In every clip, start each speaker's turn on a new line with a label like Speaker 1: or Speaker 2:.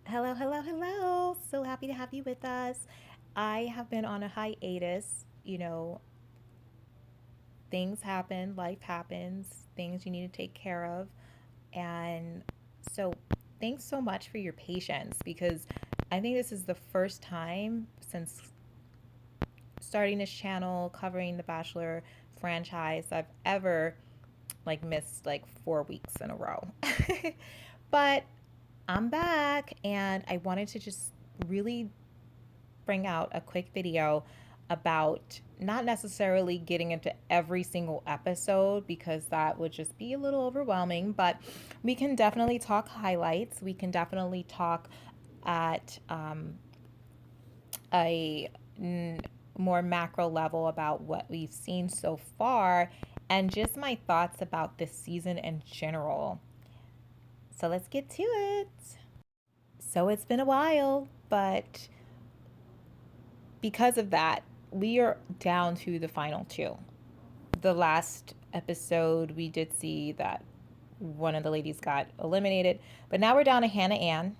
Speaker 1: Hello, hello, hello. So happy to have you with us. I have been on a hiatus. Things happen, life happens, things you need to take care of. And so, thanks so much for your patience because I think this is the first time since starting this channel covering the Bachelor franchise I've ever missed 4 weeks in a row. But I'm back and I wanted to just really bring out a quick video about not necessarily getting into every single episode because that would just be a little overwhelming, but we can definitely talk highlights. We can definitely talk at a more macro level about what we've seen so far and just my thoughts about this season in general. So let's get to it. So it's been a while, but because of that, we are down to the final two. The last episode, we did see that one of the ladies got eliminated, but now we're down to Hannah Ann.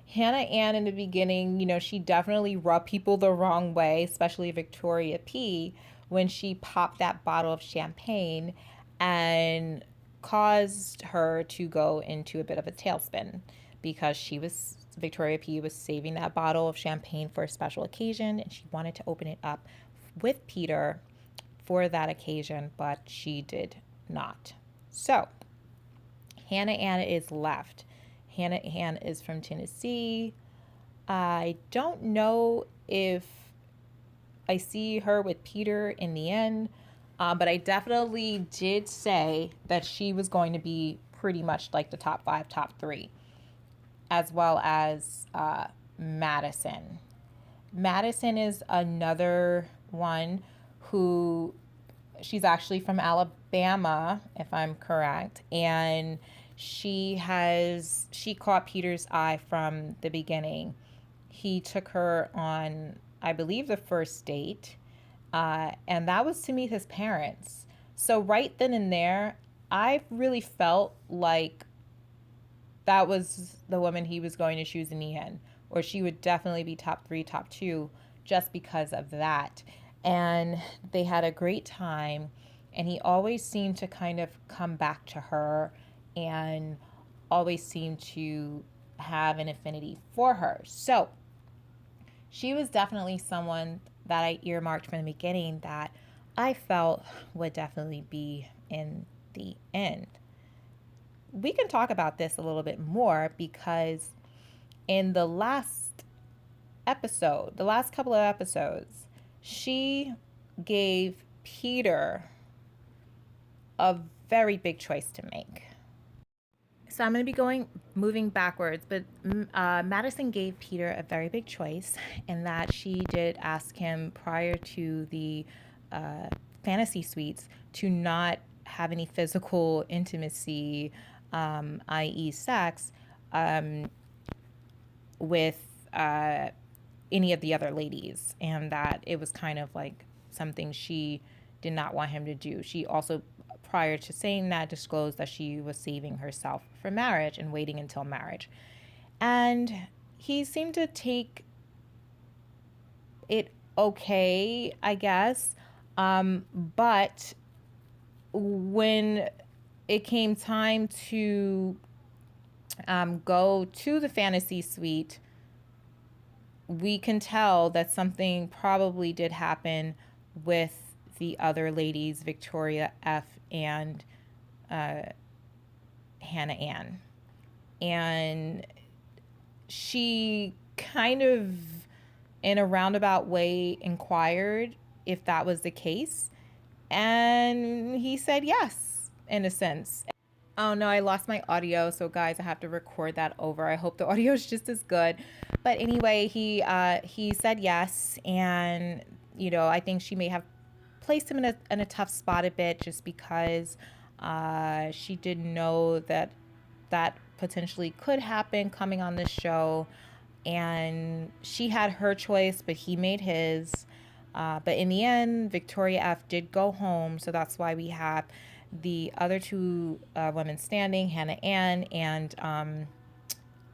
Speaker 1: Hannah Ann in the beginning, she definitely rubbed people the wrong way, especially Victoria P, when she popped that bottle of champagne and caused her to go into a bit of a tailspin because Victoria P was saving that bottle of champagne for a special occasion and she wanted to open it up with Peter for that occasion, but she did not. So Hannah Ann is left. Hannah Ann is from Tennessee. I don't know if I see her with Peter in the end, but I definitely did say that she was going to be pretty much like the top 5, top 3, as well as Madison. Madison is another one who she's actually from Alabama, if I'm correct, and she caught Peter's eye from the beginning. He took her on, I believe, the first date, and that was to meet his parents. So right then and there, I really felt like that was the woman he was going to choose in the end, or she would definitely be top 3, top 2, just because of that. And they had a great time, and he always seemed to kind of come back to her and always seemed to have an affinity for her. So she was definitely someone that I earmarked from the beginning that I felt would definitely be in the end. We can talk about this a little bit more because in the last episode, the last couple of episodes, she gave Peter a very big choice to make. So I'm going to be moving backwards, but Madison gave Peter a very big choice in that she did ask him prior to the fantasy suites to not have any physical intimacy, i.e. sex, with any of the other ladies, and that it was kind of like something she did not want him to do. She also, prior to saying that, disclosed that she was saving herself for marriage and waiting until marriage. And he seemed to take it okay, I guess. But when it came time to go to the fantasy suite, we can tell that something probably did happen with the other ladies, Victoria F. and Hannah Ann. And she kind of, in a roundabout way, inquired if that was the case. And he said yes, in a sense. Oh no, I lost my audio, so guys, I have to record that over. I hope the audio is just as good. But anyway, he said yes, and I think she may have placed him in a tough spot a bit just because she didn't know that potentially could happen coming on this show, and she had her choice, but he made his. But in the end, Victoria F. did go home, so that's why we have the other two women standing, Hannah Ann and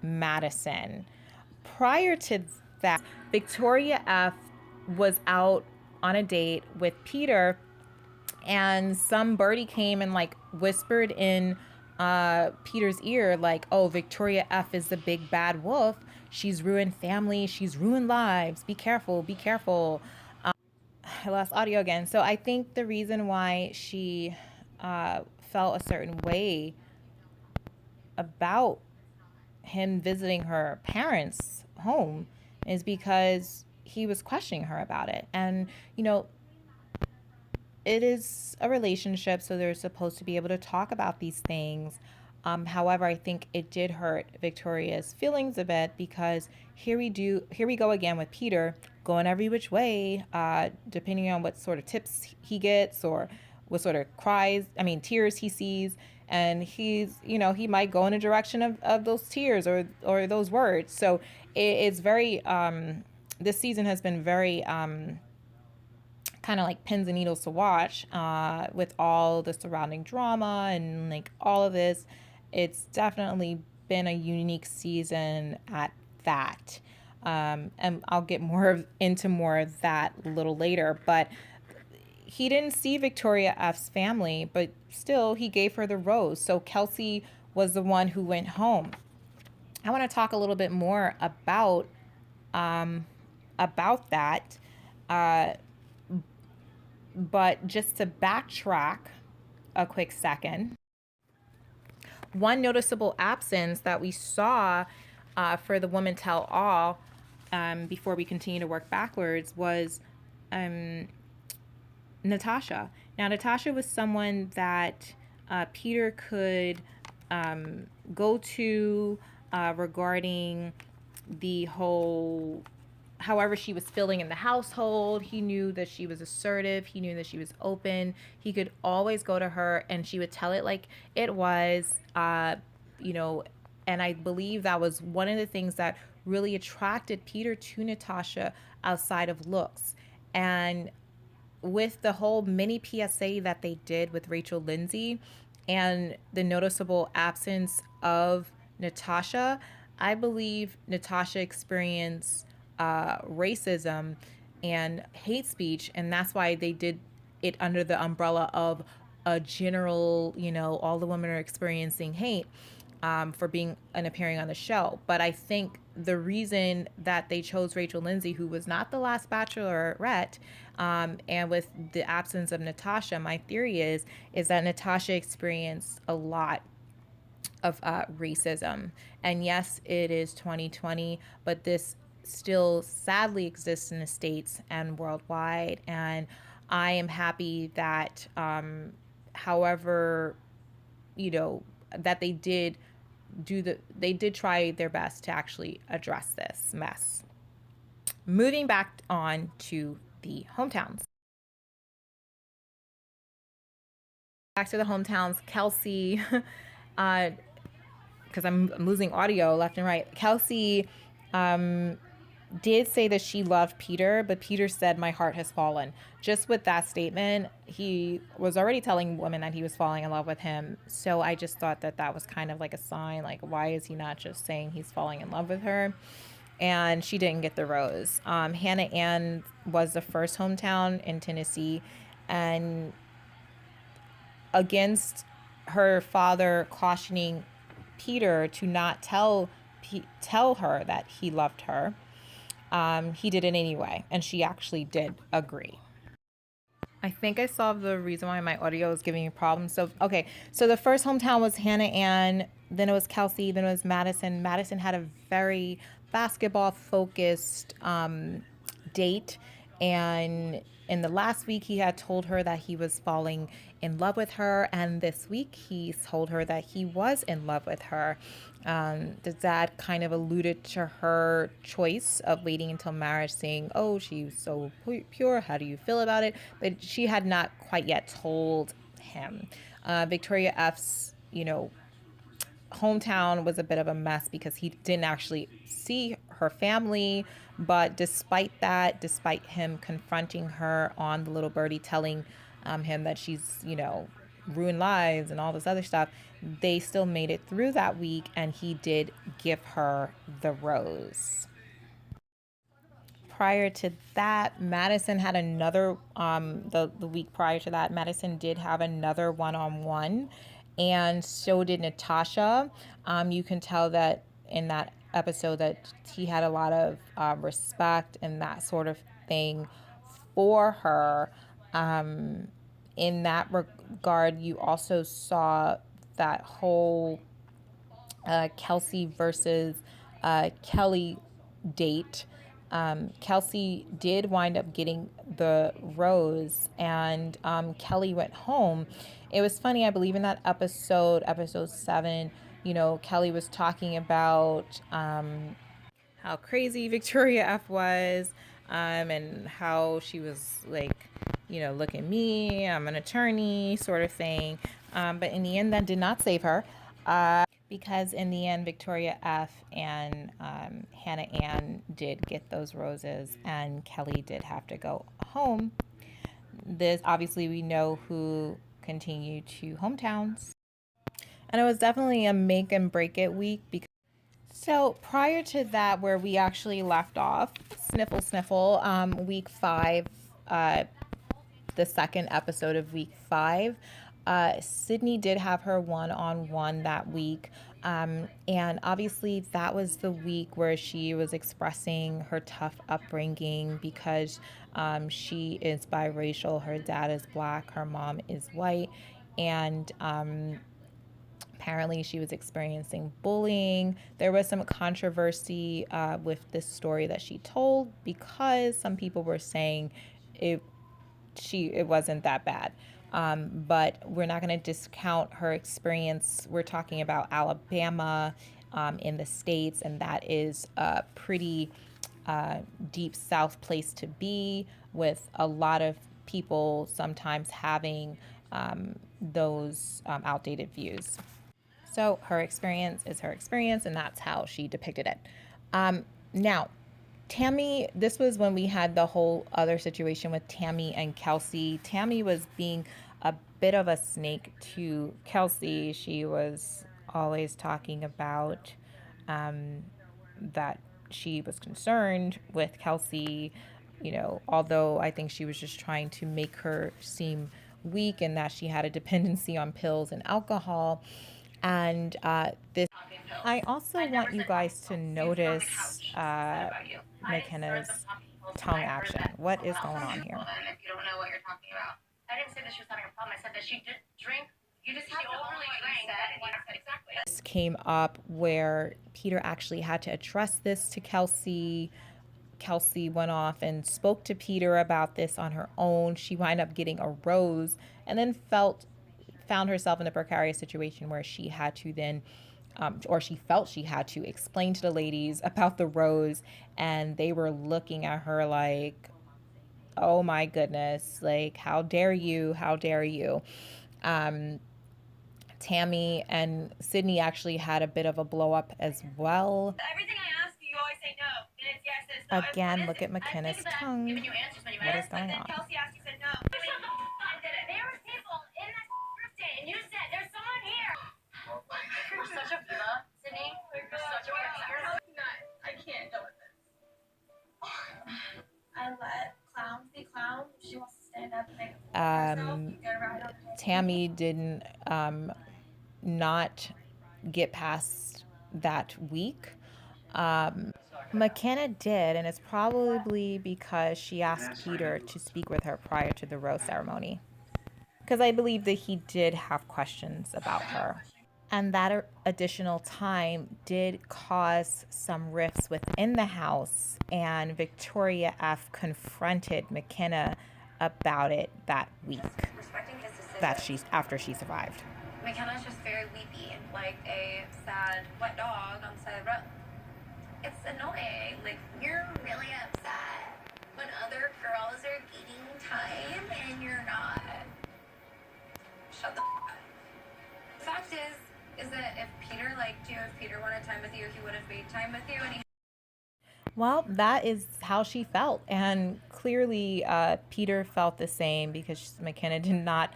Speaker 1: Madison. prior to that, Victoria F was out on a date with Peter, and some birdie came and like whispered in Peter's ear, like, "Oh, Victoria F is the big bad wolf. She's ruined families. She's ruined lives. Be careful. Be careful." I lost audio again. So I think the reason why she felt a certain way about him visiting her parents' home is because he was questioning her about it. And, you know, it is a relationship, so they're supposed to be able to talk about these things. However, I think it did hurt Victoria's feelings a bit because here we go again with Peter going every which way, depending on what sort of tips he gets or what sort of tears he sees. And he might go in a direction of those tears or those words. So it's very, this season has been very, kind of like pins and needles to watch with all the surrounding drama and like all of this. It's definitely been a unique season at that. And I'll get into more of that a little later. But he didn't see Victoria F's family, but still he gave her the rose. So Kelsey was the one who went home. I want to talk a little bit more about that. But just to backtrack a quick second, one noticeable absence that we saw for the Woman Tell All before we continue to work backwards was Natasha. Now, Natasha was someone that Peter could go to regarding the whole however she was feeling in the household. He knew that she was assertive. He knew that she was open. He could always go to her and she would tell it like it was, and I believe that was one of the things that really attracted Peter to Natasha outside of looks. And with the whole mini PSA that they did with Rachel Lindsay and the noticeable absence of Natasha, I believe Natasha experienced racism and hate speech, and that's why they did it under the umbrella of a general, all the women are experiencing hate for being and appearing on the show. But I think the reason that they chose Rachel Lindsay, who was not the last Bachelorette, and with the absence of Natasha, my theory is that Natasha experienced a lot of racism. And yes, it is 2020, but this still sadly exists in the States and worldwide. And I am happy that, however, that they did try their best to actually address this mess. Moving back on to the hometowns. Back to the hometowns, Kelsey, because I'm losing audio left and right. Kelsey did say that she loved Peter, but Peter said, "My heart has fallen." Just with that statement, he was already telling women that he was falling in love with him. So I just thought that was kind of like a sign, like, why is he not just saying he's falling in love with her? And she didn't get the rose. Hannah Ann was the first hometown in Tennessee, and against her father cautioning Peter to not tell her that he loved her, he did it anyway, and she actually did agree. I think I solved the reason why my audio is giving me problems. So the first hometown was Hannah Ann, then it was Kelsey, then it was Madison. Madison had a very basketball focused date, and in the last week he had told her that he was falling in love with her, and this week he told her that he was in love with her. The dad kind of alluded to her choice of waiting until marriage, saying, "Oh, she's so pure, how do you feel about it?" But she had not quite yet told him. Victoria F's hometown was a bit of a mess because he didn't actually see her family. But despite him confronting her on the little birdie, telling him that she's ruined lives and all this other stuff, they still made it through that week, and he did give her the rose. prior to that, Madison had another, the week prior to that, Madison did have another one-on-one, and so did Natasha. You can tell that in that episode that he had a lot of respect and that sort of thing for her. In that regard, you also saw that whole Kelsey versus Kelly date. Kelsey did wind up getting the rose, and Kelly went home. It was funny, I believe in that episode 7, Kelly was talking about how crazy Victoria F was, and how she was like, look at me, I'm an attorney, sort of thing. But in the end, that did not save her. Because in the end, Victoria F. and Hannah Ann did get those roses, and Kelly did have to go home. This, obviously, we know who continued to Hometowns. And it was definitely a make and break it week. So prior to that, where we actually left off, sniffle, sniffle, week 5, the second episode of week 5, Sydney did have her one-on-one that week. And obviously that was the week where she was expressing her tough upbringing because she is biracial. Her dad is black, her mom is white, and apparently she was experiencing bullying. There was some controversy with this story that she told because some people were saying it wasn't that bad. But we're not going to discount her experience. We're talking about Alabama in the States, and that is a pretty deep South place to be, with a lot of people sometimes having those outdated views. So her experience is her experience, and that's how she depicted it. Now, Tammy, this was when we had the whole other situation with Tammy and Kelsey. Tammy was being a bit of a snake to Kelsey. She was always talking about that she was concerned with Kelsey, although I think she was just trying to make her seem weak and that she had a dependency on pills and alcohol. And I also want you guys to notice McKenna's tongue action. What is going on here?
Speaker 2: If you don't know what you're talking about. I didn't say that she was having a problem. I said that she did drink. You just have to overly drink. Exactly.
Speaker 1: This came up where Peter actually had to address this to Kelsey. Kelsey went off and spoke to Peter about this on her own. She wound up getting a rose and then found herself in a precarious situation where she had to then or she felt she had to explain to the ladies about the rose, and they were looking at her like, oh my goodness, like, how dare you, how dare you. Tammy and Sydney actually had a bit of a blow up as well.
Speaker 2: Everything I ask you, you always say no. And it's yes, it's no.
Speaker 1: Again, look at McKenna's tongue. What is going on?
Speaker 2: Kelsey asked, you said no. There were people in that birthday, and you said there's someone here. You're such a diva, Sydney. You're such a weird. I can't deal with this. I let clowns be clowns. She wants to stand up and make herself.
Speaker 1: Tammy didn't not get past that week. McKenna did, and it's probably because she asked Peter to speak with her prior to the rose ceremony, because I believe that he did have questions about her. And that additional time did cause some rifts within the house, and Victoria F. confronted McKenna about it that week, after she survived.
Speaker 2: McKenna's just very weepy, like a sad wet dog on the side of the road. It's annoying. Like, you're really upset when other girls are getting time and you're not. Shut the f*** up. The fact is that if Peter liked you, if Peter wanted time with you, he would have made time with you, and he...
Speaker 1: Well, that is how she felt, and clearly Peter felt the same, because McKenna did not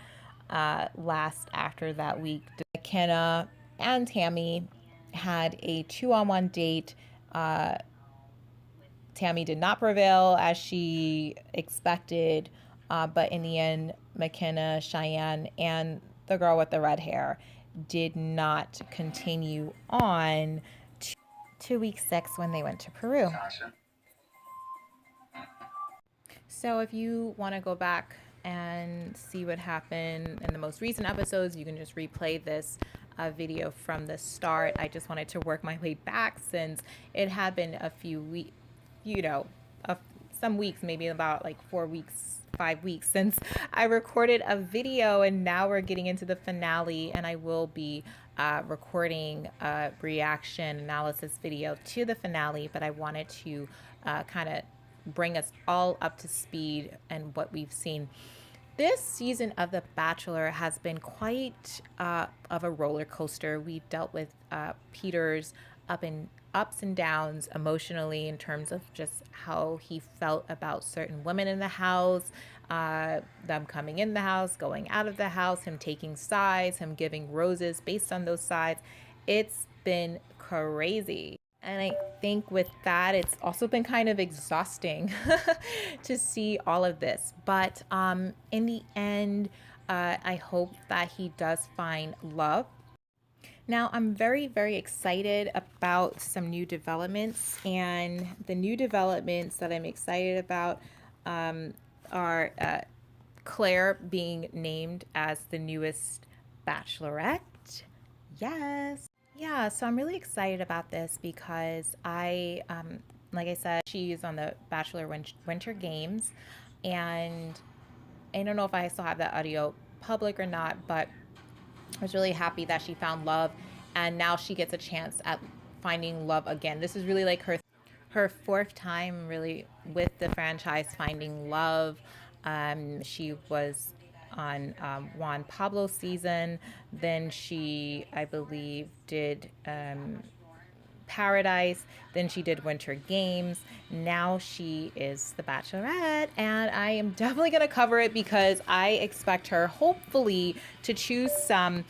Speaker 1: last after that week. McKenna and Tammy had a 2-on-1 date Tammy did not prevail as she expected, but in the end, McKenna, Cheyenne, and the girl with the red hair did not continue on to week 6 when they went to Peru. So if you want to go back and see what happened in the most recent episodes, you can just replay this video from the start. I just wanted to work my way back since it had been a few weeks, some weeks, maybe about like 4 weeks, 5 weeks since I recorded a video, and now we're getting into the finale, and I will be recording a reaction analysis video to the finale, but I wanted to kind of bring us all up to speed and what we've seen. This season of The Bachelor has been quite of a roller coaster. We've dealt with Peter's ups and downs emotionally in terms of just how he felt about certain women in the house, them coming in the house, going out of the house, him taking sides, him giving roses based on those sides. It's been crazy. And I think with that, it's also been kind of exhausting to see all of this. But in the end, I hope that he does find love. Now, I'm very, very excited about some new developments. And the new developments that I'm excited about are Claire being named as the newest Bachelorette. Yes. Yeah, so I'm really excited about this because like I said, she is on the Bachelor Winter Games, and I don't know if I still have that audio public or not, but I was really happy that she found love, and now she gets a chance at finding love again. This is really like her fourth time really with the franchise finding love. She was on Juan Pablo's season. Then she, I believe, did Paradise. Then she did Winter Games. Now she is the Bachelorette, and I am definitely going to cover it because I expect her, hopefully, to choose some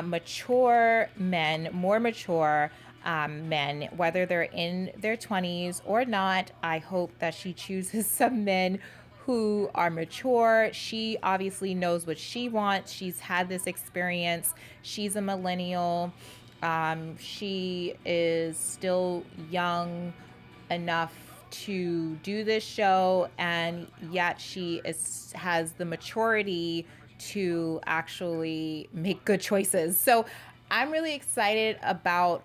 Speaker 1: mature men, more mature men, whether they're in their 20s or not. I hope that she chooses some men who are mature. She obviously knows what she wants. She's had this experience. She's a millennial. She is still young enough to do this show, and yet she has the maturity to actually make good choices. So I'm really excited about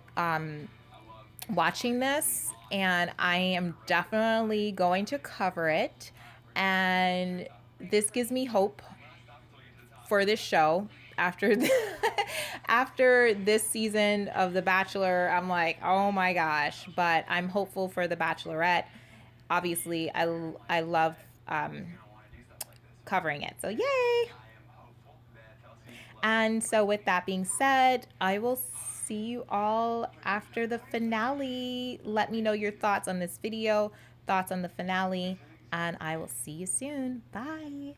Speaker 1: watching this, and I am definitely going to cover it. And this gives me hope for this show. After after this season of The Bachelor, I'm like, oh my gosh. But I'm hopeful for The Bachelorette. Obviously, I love covering it. So yay! And so with that being said, I will see you all after the finale. Let me know your thoughts on this video, thoughts on the finale, and I will see you soon. Bye.